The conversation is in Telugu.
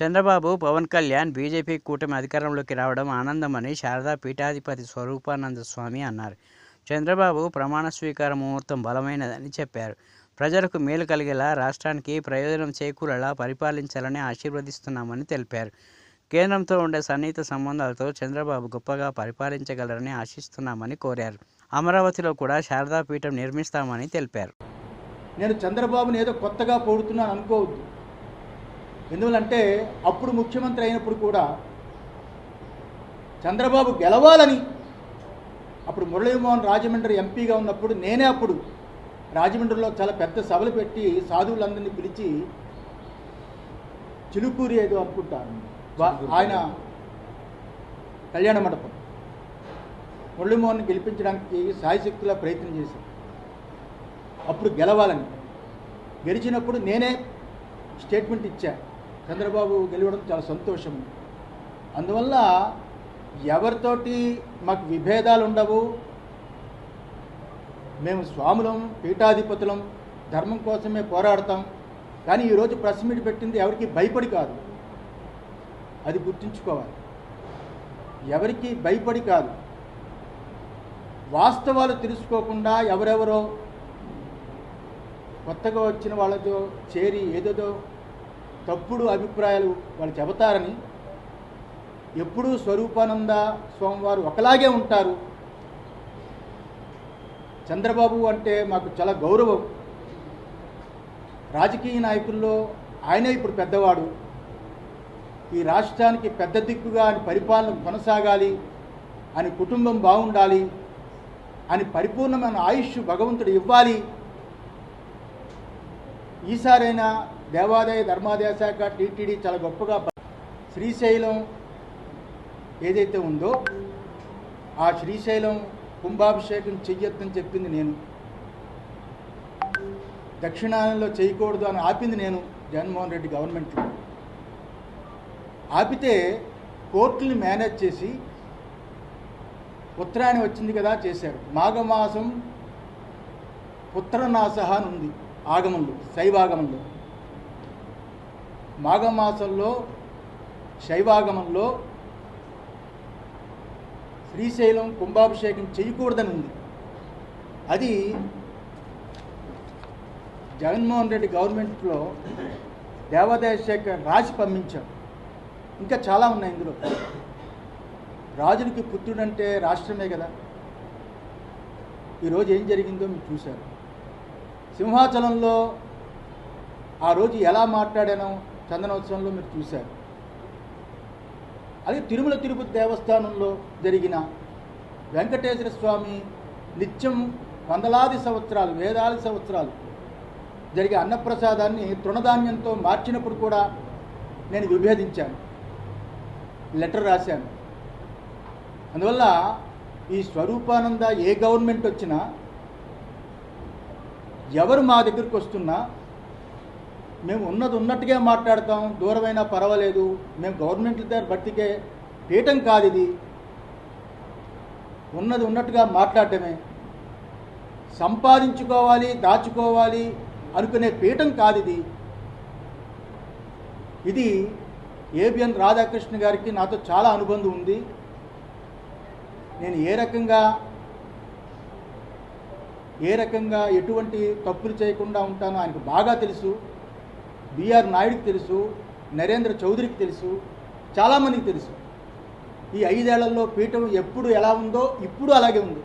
చంద్రబాబు, పవన్ కళ్యాణ్, బీజేపీ కూటమి అధికారంలోకి రావడం ఆనందమని శారదా పీఠాధిపతి స్వరూపానంద స్వామి అన్నారు. చంద్రబాబు ప్రమాణ స్వీకార ముహూర్తం బలమైనదని చెప్పారు. ప్రజలకు మేలు కలిగేలా, రాష్ట్రానికి ప్రయోజనం చేకూరేలా పరిపాలించాలని ఆశీర్వదిస్తున్నామని తెలిపారు. కేంద్రంతో ఉండే సన్నిహిత సంబంధాలతో చంద్రబాబు గొప్పగా పరిపాలించగలరని ఆశిస్తున్నామని కోరారు. అమరావతిలో కూడా శారదా పీఠం నిర్మిస్తామని తెలిపారు. నేను చంద్రబాబుని ఏదో కొత్తగా పొగుడుతున్నాను అనుకోవద్దు. ఎందువల్లంటే అప్పుడు ముఖ్యమంత్రి అయినప్పుడు కూడా చంద్రబాబు గెలవాలని, అప్పుడు మురళీమోహన్ రాజమండ్రి ఎంపీగా ఉన్నప్పుడు నేనే అప్పుడు రాజమండ్రిలో చాలా పెద్ద సభలు పెట్టి సాధువులందరినీ పిలిచి చిలుకూరి ఏదో అనుకుంటాను ఆయన కళ్యాణ మండపం మురళీమోహన్ గెలిపించడానికి సాయశక్తిలా ప్రయత్నం చేశాను. అప్పుడు గెలవాలని, గెలిచినప్పుడు నేనే స్టేట్మెంట్ ఇచ్చా, చంద్రబాబు గెలవడం చాలా సంతోషం. అందువల్ల ఎవరితోటి మాకు విభేదాలు ఉండవు. మేము స్వాములం, పీఠాధిపతులం, ధర్మం కోసమే పోరాడతాం. కానీ ఈరోజు ప్రెస్ మీట్ పెట్టింది ఎవరికి భయపడి కాదు, అది గుర్తుంచుకోవాలి. ఎవరికి భయపడి కాదు, వాస్తవాలు తెలుసుకోకుండా ఎవరెవరో కొత్తగా వచ్చిన వాళ్ళతో చేరి ఏదేదో తప్పుడు అభిప్రాయాలు వాళ్ళు చెబుతారని. ఎప్పుడూ స్వరూపానంద స్వామివారు ఒకలాగే ఉంటారు. చంద్రబాబు అంటే మాకు చాలా గౌరవం. రాజకీయ నాయకుల్లో ఆయనే ఇప్పుడు పెద్దవాడు. ఈ రాష్ట్రానికి పెద్ద దిక్కుగా అని పరిపాలన కొనసాగాలి అని, కుటుంబం బాగుండాలి అని, పరిపూర్ణమైన ఆయుష్ భగవంతుడు ఇవ్వాలి. ఈసారైనా దేవాదాయ ధర్మాదాయ శాఖ, టీటీడీ చాలా గొప్పగా శ్రీశైలం ఏదైతే ఉందో ఆ శ్రీశైలం కుంభాభిషేకం చెయ్యొద్దని చెప్పింది నేను, దక్షిణాయనంలో చేయకూడదు అని ఆపింది నేను. జగన్మోహన్ రెడ్డి గవర్నమెంట్లో ఆపితే కోర్టుని మేనేజ్ చేసి ఉత్తరాయణం వచ్చింది కదా చేశారు. మాఘమాసం పుత్రనాశ అని ఉంది ఆగమంలో, శైవాగమంలో. మాఘమాసంలో శైవాగమంలో శ్రీశైలం కుంభాభిషేకం చేయకూడదని ఉంది. అది జగన్మోహన్ రెడ్డి గవర్నమెంట్లో దేవాదాయ శాఖ రాసి పంపించాం. ఇంకా చాలా ఉన్నాయి ఇందులో. రాజునికి పుత్రుడంటే రాష్ట్రమే కదా. ఈరోజు ఏం జరిగిందో మీరు చూశారు. సింహాచలంలో ఆ రోజు ఎలా మాట్లాడానో చందనోత్సవంలో మీరు చూశారు. అలాగే తిరుమల తిరుపతి దేవస్థానంలో జరిగిన వెంకటేశ్వర స్వామి నిత్యం వందలాది సంవత్సరాలు, వేలాది సంవత్సరాలు జరిగే అన్నప్రసాదాన్ని తృణధాన్యంతో మార్చినప్పుడు కూడా నేను విభేదించాను, లెటర్ రాశాను. అందువల్ల ఈ స్వరూపానంద ఏ గవర్నమెంట్ వచ్చినా, ఎవరు మా దగ్గరికి వస్తున్నా మేము ఉన్నది ఉన్నట్టుగా మాట్లాడతాం. దూరమైనా పర్వాలేదు, మేము గవర్నమెంట్ దగ్గర బతికే పీఠం కాదు ఇది. ఉన్నది ఉన్నట్టుగా మాట్లాడటమే. సంపాదించుకోవాలి, దాచుకోవాలి అనుకునే పీఠం కాదు ఇది. ఇది ఏబిఎన్ రాధాకృష్ణ గారికి నాతో చాలా అనుబంధం ఉంది. నేను ఏ రకంగా ఎటువంటి తప్పులు చేయకుండా ఉంటానో ఆయనకు బాగా తెలుసు. బిఆర్ నాయుడికి తెలుసు, నరేంద్ర చౌదరికి తెలుసు, చాలామందికి తెలుసు. ఈ 5 ఏళ్లలో పీఠం ఎప్పుడు ఎలా ఉందో ఇప్పుడు అలాగే ఉంది.